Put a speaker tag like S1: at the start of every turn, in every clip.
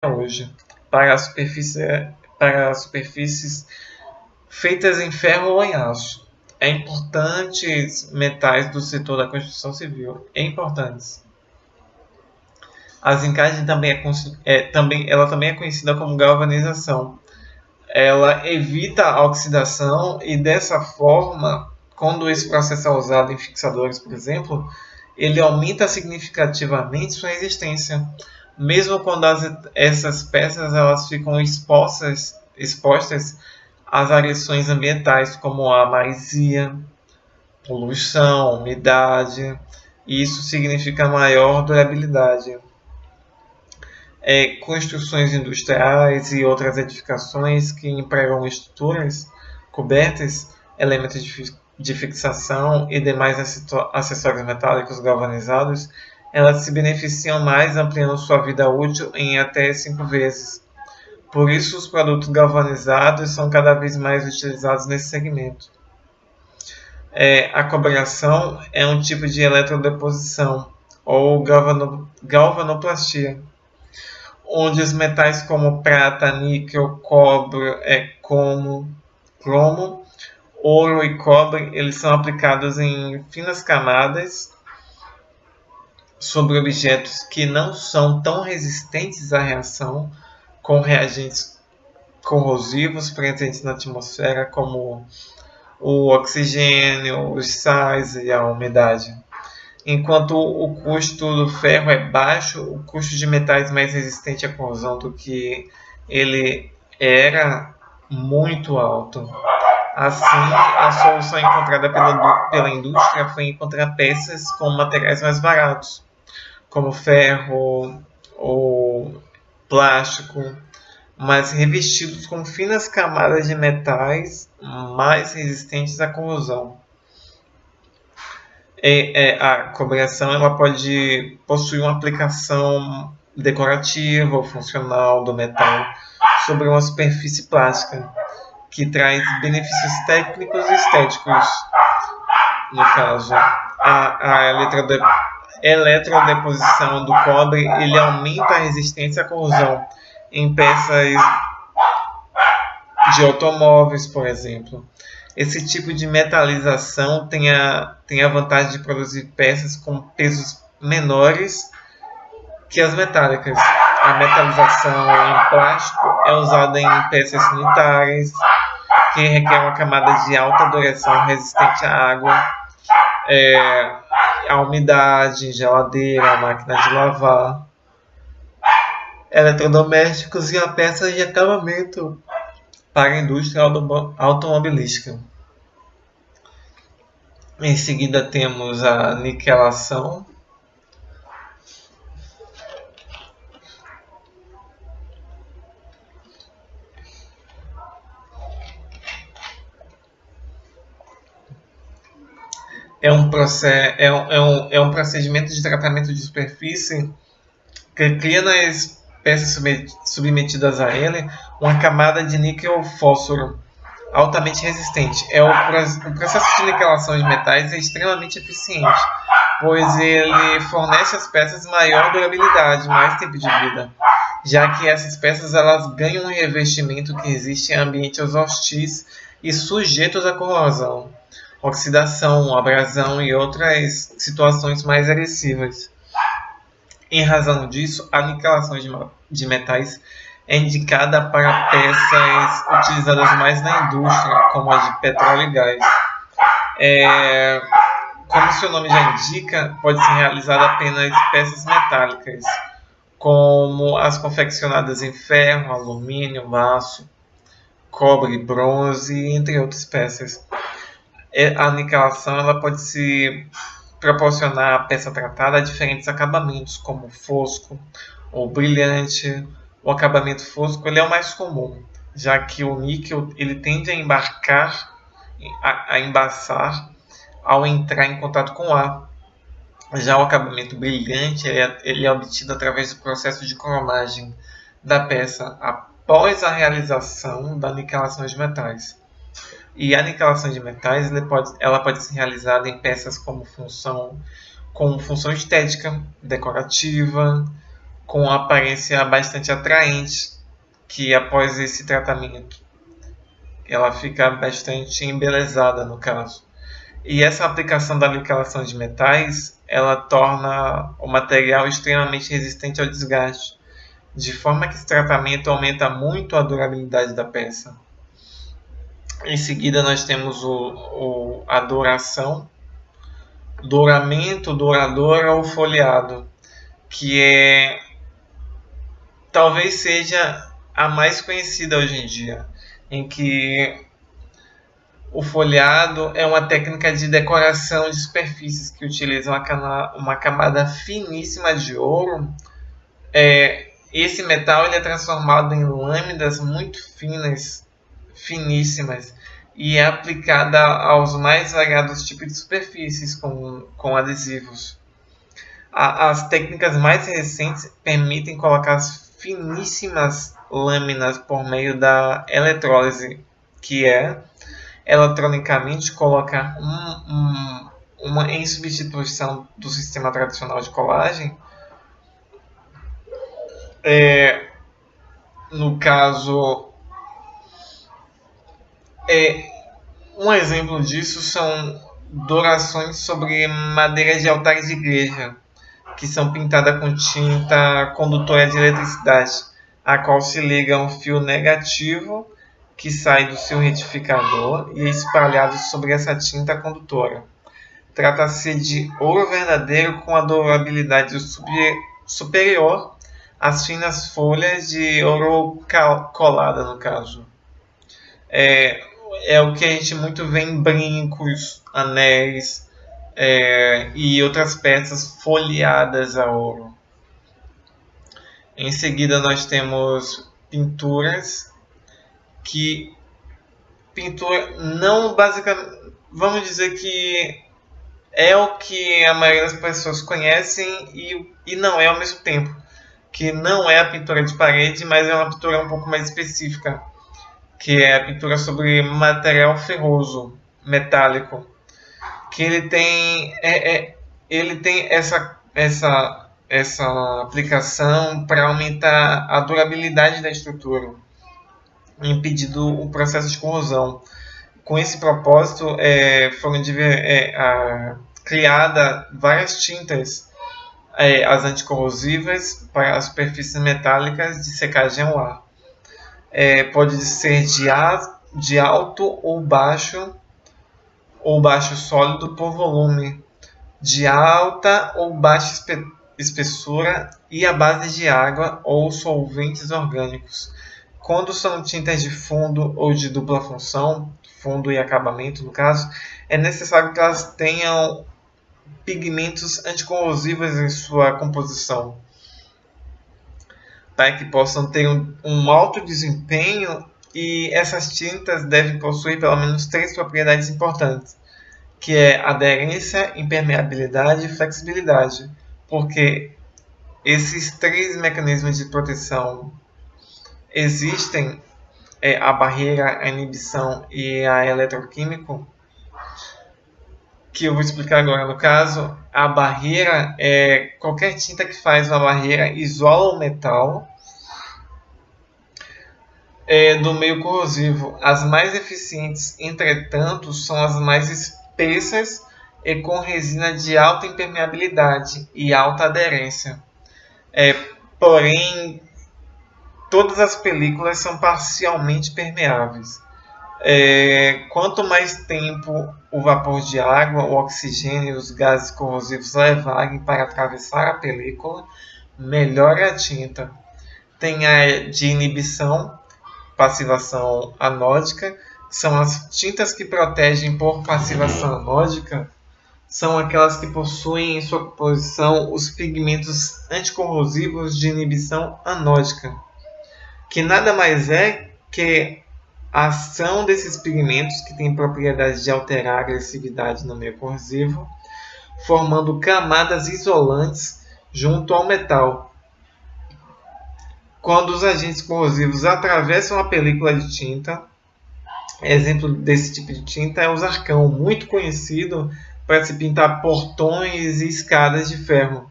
S1: hoje para superfícies feitas em ferro ou em aço. Importantes metais do setor da construção civil. Importantes. A zincagem ela também é conhecida como galvanização. Ela evita a oxidação e, dessa forma, quando esse processo é usado em fixadores, por exemplo, ele aumenta significativamente sua resistência, mesmo quando essas peças elas ficam expostas às agressões ambientais, como a maresia, poluição, umidade. E isso significa maior durabilidade. Construções industriais e outras edificações que empregam estruturas cobertas, elementos de fixação e demais acessórios metálicos galvanizados, elas se beneficiam mais, ampliando sua vida útil em até 5 vezes. Por isso, os produtos galvanizados são cada vez mais utilizados nesse segmento. A cobração é um tipo de eletrodeposição ou galvanoplastia, onde os metais como prata, níquel, cobre, cromo, ouro e cobre, eles são aplicados em finas camadas sobre objetos que não são tão resistentes à reação com reagentes corrosivos presentes na atmosfera, como o oxigênio, os sais e a umidade. Enquanto o custo do ferro é baixo, o custo de metais mais resistente à corrosão do que ele era muito alto. Assim, a solução encontrada pela indústria foi encontrar peças com materiais mais baratos, como ferro ou plástico, mas revestidos com finas camadas de metais mais resistentes à corrosão. A cobração ela pode possuir uma aplicação decorativa ou funcional do metal sobre uma superfície plástica, que traz benefícios técnicos e estéticos. No caso, a eletrodeposição do cobre ele aumenta a resistência à corrosão em peças de automóveis, por exemplo. Esse tipo de metalização tem a vantagem de produzir peças com pesos menores que as metálicas. A metalização em plástico é usada em peças sanitárias, que requer uma camada de alta duração resistente à água, à umidade, geladeira, máquina de lavar, eletrodomésticos e a peças de acabamento para a indústria automobilística. Em seguida temos a niquelação. É um procedimento de tratamento de superfície que cria nas peças submetidas a ele uma camada de níquel-fósforo altamente resistente. O processo de niquelação de metais é extremamente eficiente, pois ele fornece às peças maior durabilidade, mais tempo de vida, já que essas peças elas ganham um revestimento que resiste a ambientes hostis e sujeitos à corrosão, oxidação, abrasão e outras situações mais agressivas. Em razão disso, a niquelação de metais é indicada para peças utilizadas mais na indústria, como a de petróleo e gás. Como seu nome já indica, pode ser realizada apenas peças metálicas, como as confeccionadas em ferro, alumínio, aço, cobre, bronze, entre outras peças. A niquelação ela pode se proporcionar à peça tratada diferentes acabamentos, como fosco ou brilhante. O acabamento fosco ele é o mais comum, já que o níquel ele tende a embaçar ao entrar em contato com o ar. Já o acabamento brilhante ele é obtido através do processo de cromagem da peça após a realização da niquelação de metais. E a niquelação de metais ela pode ser realizada em peças com função estética, decorativa, com aparência bastante atraente, que após esse tratamento ela fica bastante embelezada no caso. E essa aplicação da niquelação de metais, ela torna o material extremamente resistente ao desgaste, de forma que esse tratamento aumenta muito a durabilidade da peça. Em seguida nós temos a douração, douramento, douradora ou folheado, que talvez seja a mais conhecida hoje em dia, em que o folheado é uma técnica de decoração de superfícies que utiliza uma camada finíssima de ouro. Esse metal ele é transformado em lâminas muito finas, finíssimas, e é aplicada aos mais variados tipos de superfícies com adesivos. As técnicas mais recentes permitem colocar as finíssimas lâminas por meio da eletrólise, que é eletronicamente colocar uma em substituição do sistema tradicional de colagem. No caso, um exemplo disso são dourações sobre madeira de altares de igreja, que são pintadas com tinta condutora de eletricidade, a qual se liga um fio negativo que sai do seu retificador e é espalhado sobre essa tinta condutora. Trata-se de ouro verdadeiro com a durabilidade superior às finas folhas de ouro colada, no caso. É o que a gente muito vê em brincos, anéis e outras peças folheadas a ouro. Em seguida nós temos pinturas que pintura não basicamente, vamos dizer que é o que a maioria das pessoas conhecem e não é ao mesmo tempo, que não é a pintura de parede, mas é uma pintura um pouco mais específica, que é a pintura sobre material ferroso, metálico, que ele tem essa aplicação para aumentar a durabilidade da estrutura, impedindo o processo de corrosão. Com esse propósito, foram criadas várias tintas, as anticorrosivas para as superfícies metálicas de secagem ao ar. Pode ser de alto ou baixo sólido por volume, de alta ou baixa espessura e à base de água ou solventes orgânicos. Quando são tintas de fundo ou de dupla função, fundo e acabamento no caso, é necessário que elas tenham pigmentos anticorrosivos em sua composição, para que possam ter um alto desempenho, e essas tintas devem possuir pelo menos 3 propriedades importantes, que é aderência, impermeabilidade e flexibilidade, porque esses 3 mecanismos de proteção existem, a barreira, a inibição e a eletroquímico, que eu vou explicar agora. No caso, a barreira é qualquer tinta que faz uma barreira, isola o metal do meio corrosivo. As mais eficientes, entretanto, são as mais espessas e com resina de alta impermeabilidade e alta aderência. Porém, todas as películas são parcialmente permeáveis. Quanto mais tempo o vapor de água, o oxigênio e os gases corrosivos levarem para atravessar a película, melhor é a tinta. Tem a de inibição, passivação anódica, que são as tintas que protegem por passivação anódica, são aquelas que possuem em sua composição os pigmentos anticorrosivos de inibição anódica, que nada mais é que a ação desses pigmentos, que têm propriedade de alterar a agressividade no meio corrosivo, formando camadas isolantes junto ao metal. Quando os agentes corrosivos atravessam a película de tinta, exemplo desse tipo de tinta é o zarcão, muito conhecido para se pintar portões e escadas de ferro.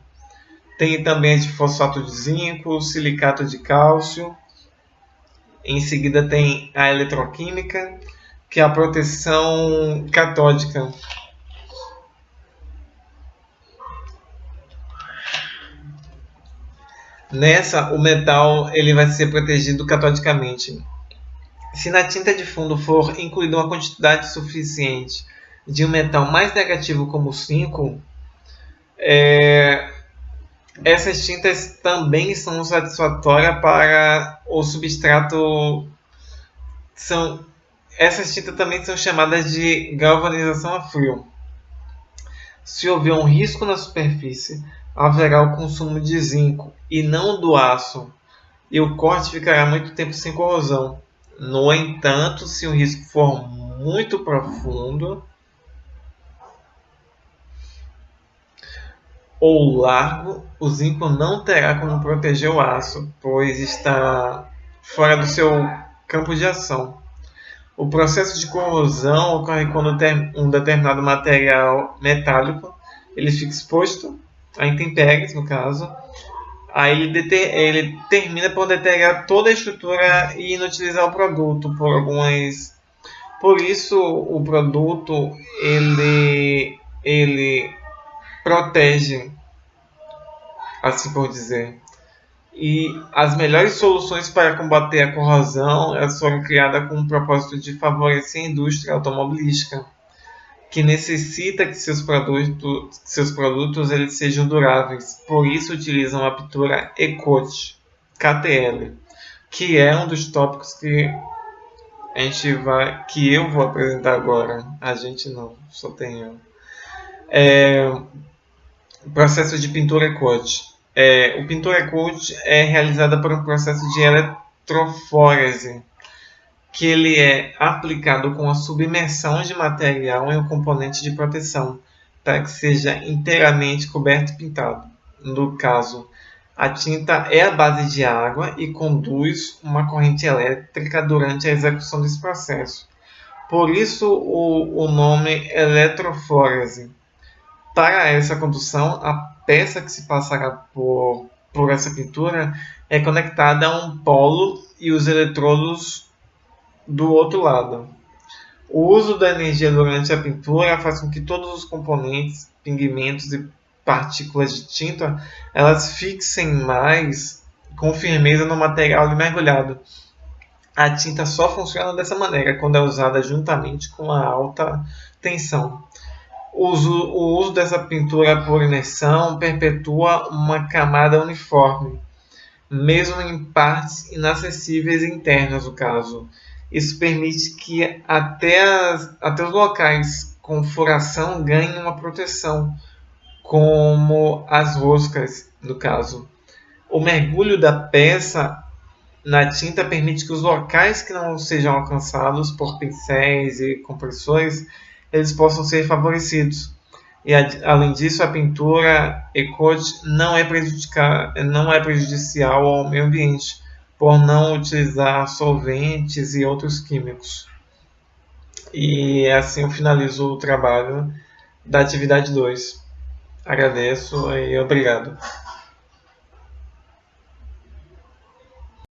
S1: Tem também de fosfato de zinco, silicato de cálcio. Em seguida tem a eletroquímica, que é a proteção catódica. Nessa, o metal ele vai ser protegido catodicamente. Se na tinta de fundo for incluída uma quantidade suficiente de um metal mais negativo como o 5, essas tintas também são satisfatórias para o substrato. Essas tintas também são chamadas de galvanização a frio. Se houver um risco na superfície, haverá o consumo de zinco e não do aço, e o corte ficará muito tempo sem corrosão. No entanto, se o risco for muito profundo ou largo, o zinco não terá como proteger o aço, pois está fora do seu campo de ação. O processo de corrosão ocorre quando um determinado material metálico ele fica exposto a intempéries, no caso. Aí ele termina por deteriorar toda a estrutura e inutilizar o produto por isso o produto ele protege, assim por dizer. E as melhores soluções para combater a corrosão elas foram criadas com o propósito de favorecer a indústria automobilística, que necessita que seus produtos eles sejam duráveis. Por isso utilizam a pintura E-Coat KTL, que é um dos tópicos que eu vou apresentar agora. A gente não, só tem eu. Processo de pintura E-Coat. O pintura E-Coat é realizada por um processo de eletrofórese, que ele é aplicado com a submersão de material em um componente de proteção, para que seja inteiramente coberto e pintado. No caso, a tinta é a base de água e conduz uma corrente elétrica durante a execução desse processo. Por isso o nome eletrofórese. Para essa condução, a peça que se passará por essa pintura é conectada a um polo e os eletrodos do outro lado. O uso da energia durante a pintura faz com que todos os componentes, pigmentos e partículas de tinta elas fixem mais com firmeza no material mergulhado. A tinta só funciona dessa maneira quando é usada juntamente com a alta tensão. O uso dessa pintura por imersão perpetua uma camada uniforme, mesmo em partes inacessíveis internas do caso. Isso permite que até os locais com furação ganhem uma proteção, como as roscas, no caso. O mergulho da peça na tinta permite que os locais que não sejam alcançados por pincéis e compressores eles possam ser favorecidos. E além disso, a pintura E-Coat não é prejudicial ao meio ambiente, por não utilizar solventes e outros químicos. E assim eu finalizo o trabalho da atividade 2. Agradeço e obrigado.